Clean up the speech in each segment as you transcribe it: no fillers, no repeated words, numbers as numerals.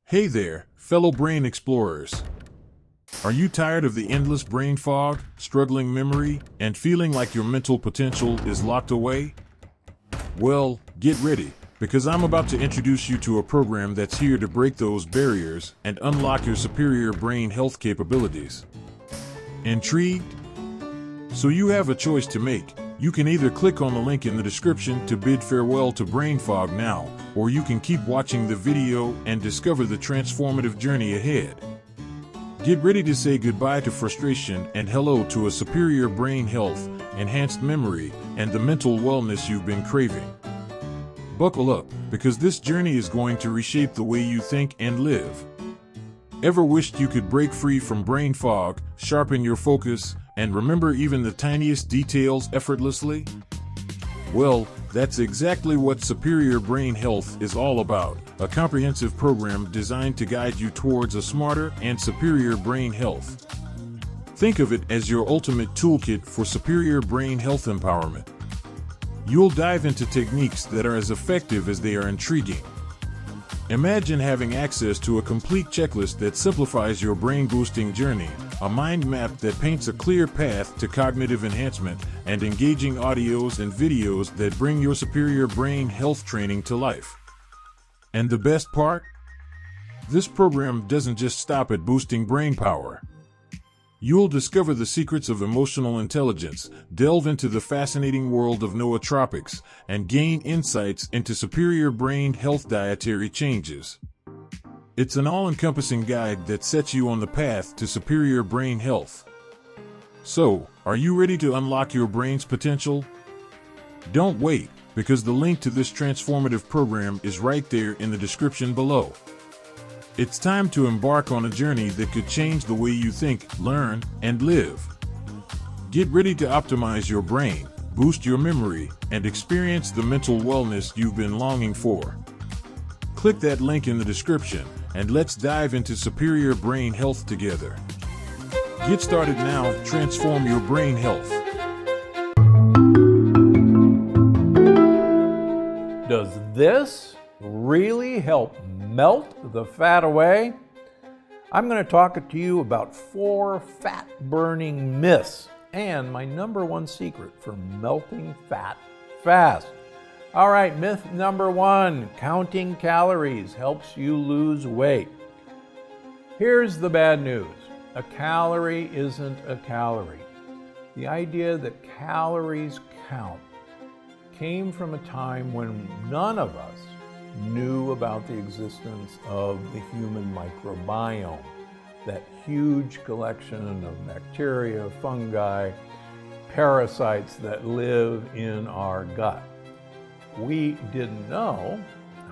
Hey there, fellow brain explorers. Are you tired of the endless brain fog, struggling memory, and feeling like your mental potential is locked away? Well, get ready, because I'm about to introduce you to a program that's here to break those barriers and unlock your superior brain health capabilities. Intrigued? So you have a choice to make. You can either click on the link in the description to bid farewell to brain fog now, or you can keep watching the video and discover the transformative journey ahead. Get ready to say goodbye to frustration and hello to a superior brain health, enhanced memory, and the mental wellness you've been craving. Buckle up, because this journey is going to reshape the way you think and live. Ever wished you could break free from brain fog, sharpen your focus, and remember even the tiniest details effortlessly? Well, that's exactly what Superior Brain Health is all about, a comprehensive program designed to guide you towards a smarter and superior brain health. Think of it as your ultimate toolkit for superior brain health empowerment. You'll dive into techniques that are as effective as they are intriguing. Imagine having access to a complete checklist that simplifies your brain-boosting journey, a mind map that paints a clear path to cognitive enhancement, and engaging audios and videos that bring your superior brain health training to life. And the best part? This program doesn't just stop at boosting brain power. You'll discover the secrets of emotional intelligence, delve into the fascinating world of nootropics, and gain insights into superior brain health dietary changes. It's an all-encompassing guide that sets you on the path to superior brain health. So, are you ready to unlock your brain's potential? Don't wait, because the link to this transformative program is right there in the description below. It's time to embark on a journey that could change the way you think, learn, and live. Get ready to optimize your brain, boost your memory, and experience the mental wellness you've been longing for. Click that link in the description, and let's dive into superior brain health together. Get started now, transform your brain health. Does this really help melt the fat away? I'm going to talk to you about 4 fat-burning myths and my #1 secret for melting fat fast. All right, myth number 1, counting calories helps you lose weight. Here's the bad news. A calorie isn't a calorie. The idea that calories count came from a time when none of us knew about the existence of the human microbiome, that huge collection of bacteria, fungi, parasites that live in our gut. We didn't know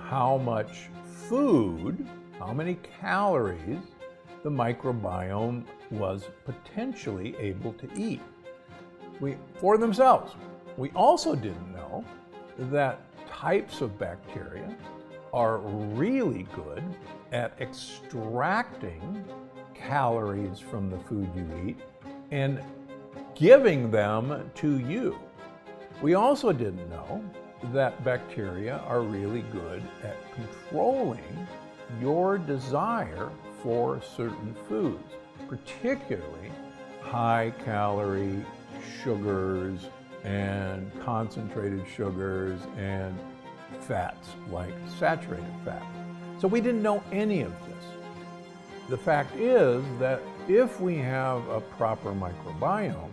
how much food, how many calories the microbiome was potentially able to eat for themselves. We also didn't know that types of bacteria are really good at extracting calories from the food you eat and giving them to you. We also didn't know that bacteria are really good at controlling your desire for certain foods, particularly high-calorie sugars and concentrated sugars and fats like saturated fat. So we didn't know any of this. The fact is that if we have a proper microbiome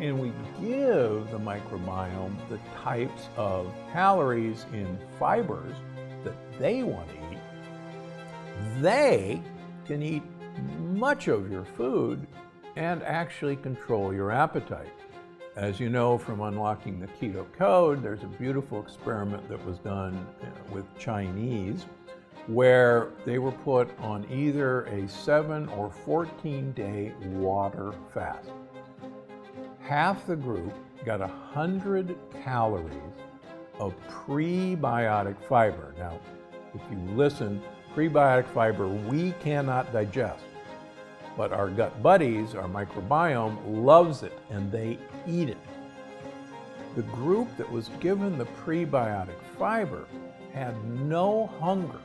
and we give the microbiome the types of calories in fibers that they want to eat, they can eat much of your food and actually control your appetite. As you know from Unlocking the Keto Code, there's a beautiful experiment that was done with Chinese where they were put on either a 7 or 14-day water fast. Half the group got 100 calories of prebiotic fiber. Now, if you listen, prebiotic fiber we cannot digest. But our gut buddies, our microbiome, loves it and they eat it. The group that was given the prebiotic fiber had no hunger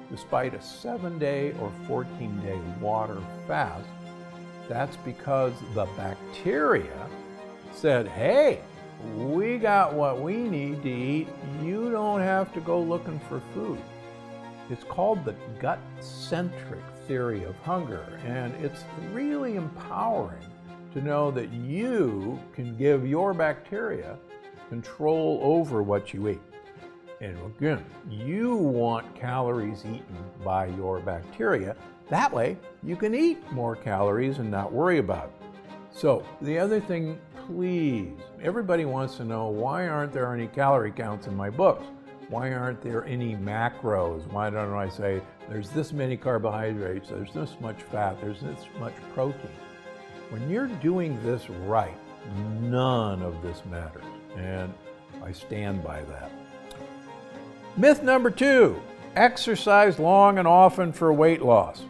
despite a 7-day or 14-day water fast. That's because the bacteria said, hey, we got what we need to eat. You don't have to go looking for food. It's called the gut-centric theory of hunger, and it's really empowering to know that you can give your bacteria control over what you eat. And again, you want calories eaten by your bacteria. That way, you can eat more calories and not worry about it. So the other thing, please, everybody wants to know, why aren't there any calorie counts in my books? Why aren't there any macros? Why don't I say, there's this many carbohydrates, there's this much fat, there's this much protein? When you're doing this right, none of this matters. And I stand by that. Myth number 2, exercise long and often for weight loss.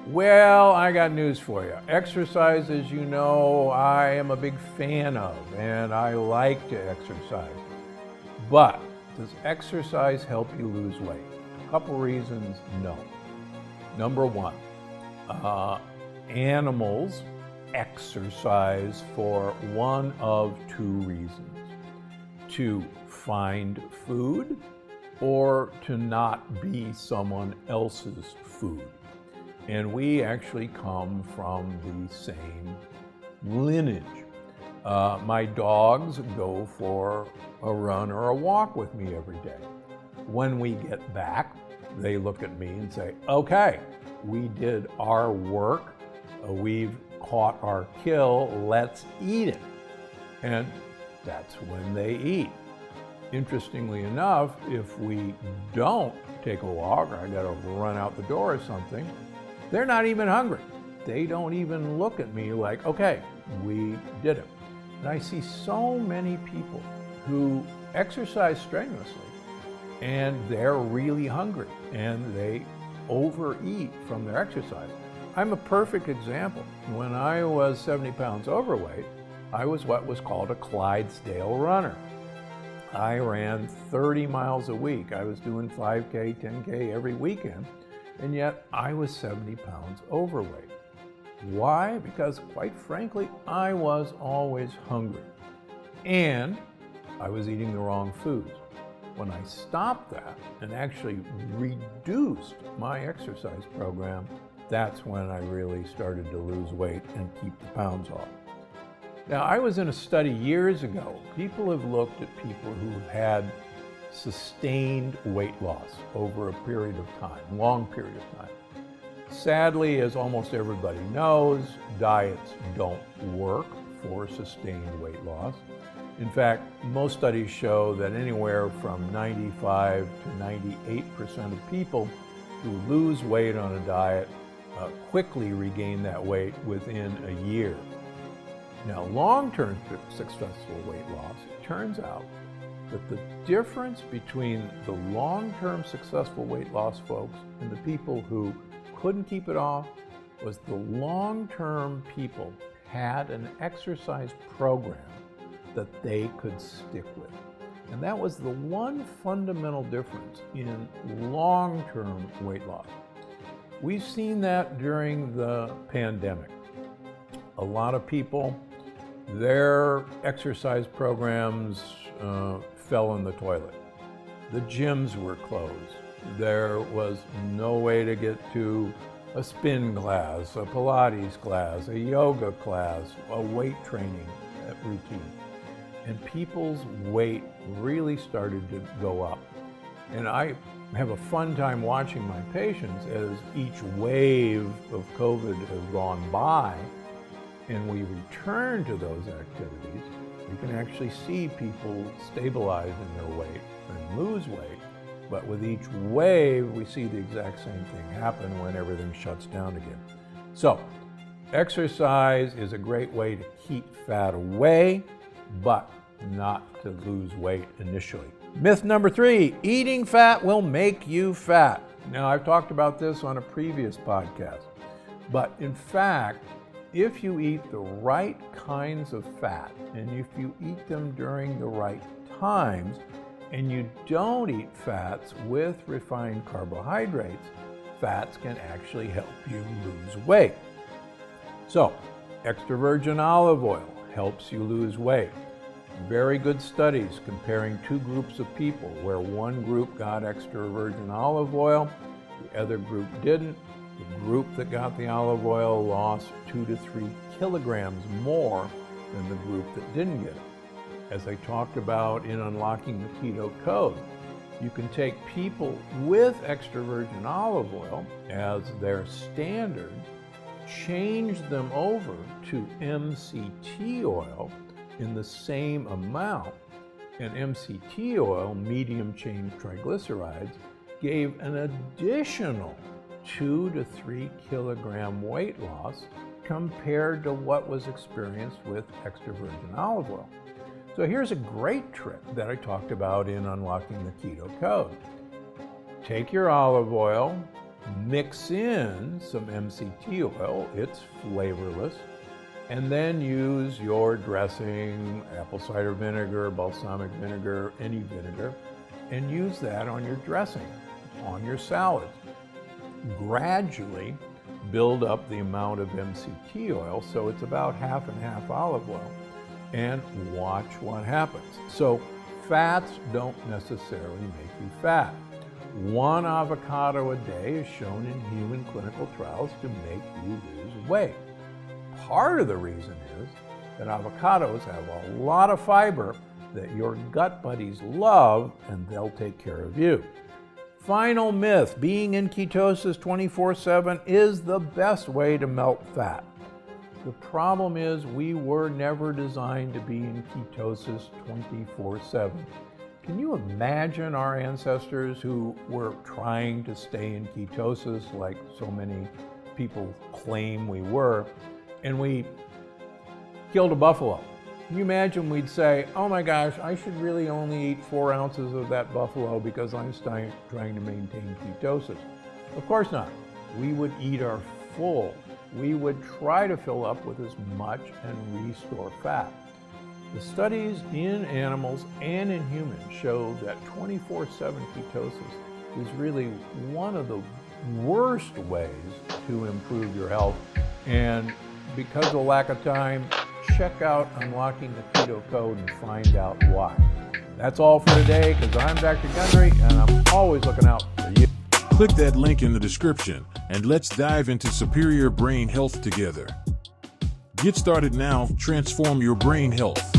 Well, I got news for you. Exercise, as you know, I am a big fan of, and I like to exercise. But does exercise help you lose weight? A couple reasons, no. Number 1, animals exercise for one of 2 reasons: to find food or to not be someone else's food. And we actually come from the same lineage. My dogs go for a run or a walk with me every day. When we get back, they look at me and say, okay, we did our work, we've caught our kill, let's eat it. And that's when they eat. Interestingly enough, if we don't take a walk, or I gotta run out the door or something, they're not even hungry. They don't even look at me like, okay, we did it. And I see so many people who exercise strenuously and they're really hungry and they overeat from their exercise. I'm a perfect example. When I was 70 pounds overweight, I was what was called a Clydesdale runner. I ran 30 miles a week. I was doing 5K, 10K every weekend, and yet I was 70 pounds overweight. Why? Because quite frankly, I was always hungry and I was eating the wrong foods. When I stopped that and actually reduced my exercise program, that's when I really started to lose weight and keep the pounds off. Now, I was in a study years ago. People have looked at people who've had sustained weight loss over a period of time, long period of time. Sadly, as almost everybody knows, diets don't work for sustained weight loss. In fact, most studies show that anywhere from 95 to 98% of people who lose weight on a diet quickly regain that weight within a year. Now, long-term successful weight loss, it turns out that the difference between the long-term successful weight loss folks and the people who couldn't keep it off was the long-term people had an exercise program that they could stick with. And that was the one fundamental difference in long-term weight loss. We've seen that during the pandemic. A lot of people, their exercise programs fell in the toilet. The gyms were closed. There was no way to get to a spin class, a Pilates class, a yoga class, a weight training routine. And people's weight really started to go up. And I have a fun time watching my patients as each wave of COVID has gone by and we return to those activities. You can actually see people stabilize in their weight and lose weight. But with each wave, we see the exact same thing happen when everything shuts down again. So, exercise is a great way to keep fat away, but not to lose weight initially. Myth number 3, eating fat will make you fat. Now, I've talked about this on a previous podcast, but in fact, if you eat the right kinds of fat, and if you eat them during the right times, and you don't eat fats with refined carbohydrates, fats can actually help you lose weight. So, extra virgin olive oil helps you lose weight. Very good studies comparing two groups of people where one group got extra virgin olive oil, the other group didn't. The group that got the olive oil lost 2 to 3 kilograms more than the group that didn't get it. As I talked about in Unlocking the Keto Code, you can take people with extra virgin olive oil as their standard, change them over to MCT oil in the same amount, and MCT oil, medium chain triglycerides, gave an additional 2 to 3 kilogram weight loss compared to what was experienced with extra virgin olive oil. So here's a great trick that I talked about in Unlocking the Keto Code. Take your olive oil, mix in some MCT oil, it's flavorless, and then use your dressing, apple cider vinegar, balsamic vinegar, any vinegar, and use that on your dressing, on your salads. Gradually build up the amount of MCT oil so it's about half and half olive oil, and watch what happens. So fats don't necessarily make you fat. 1 avocado a day is shown in human clinical trials to make you lose weight. Part of the reason is that avocados have a lot of fiber that your gut buddies love, and they'll take care of you. Final myth, being in ketosis 24/7 is the best way to melt fat. The problem is we were never designed to be in ketosis 24/7. Can you imagine our ancestors who were trying to stay in ketosis like so many people claim we were, and we killed a buffalo? Can you imagine we'd say, oh my gosh, I should really only eat 4 ounces of that buffalo because I'm trying to maintain ketosis? Of course not. We would eat our full. We would try to fill up with as much and restore fat. The studies in animals and in humans show that 24/7 ketosis is really one of the worst ways to improve your health. And because of lack of time, check out Unlocking the Keto Code and find out why. That's all for today, because I'm Dr. Gundry, and I'm always looking out for you. Click that link in the description, and let's dive into superior brain health together. Get started now, transform your brain health.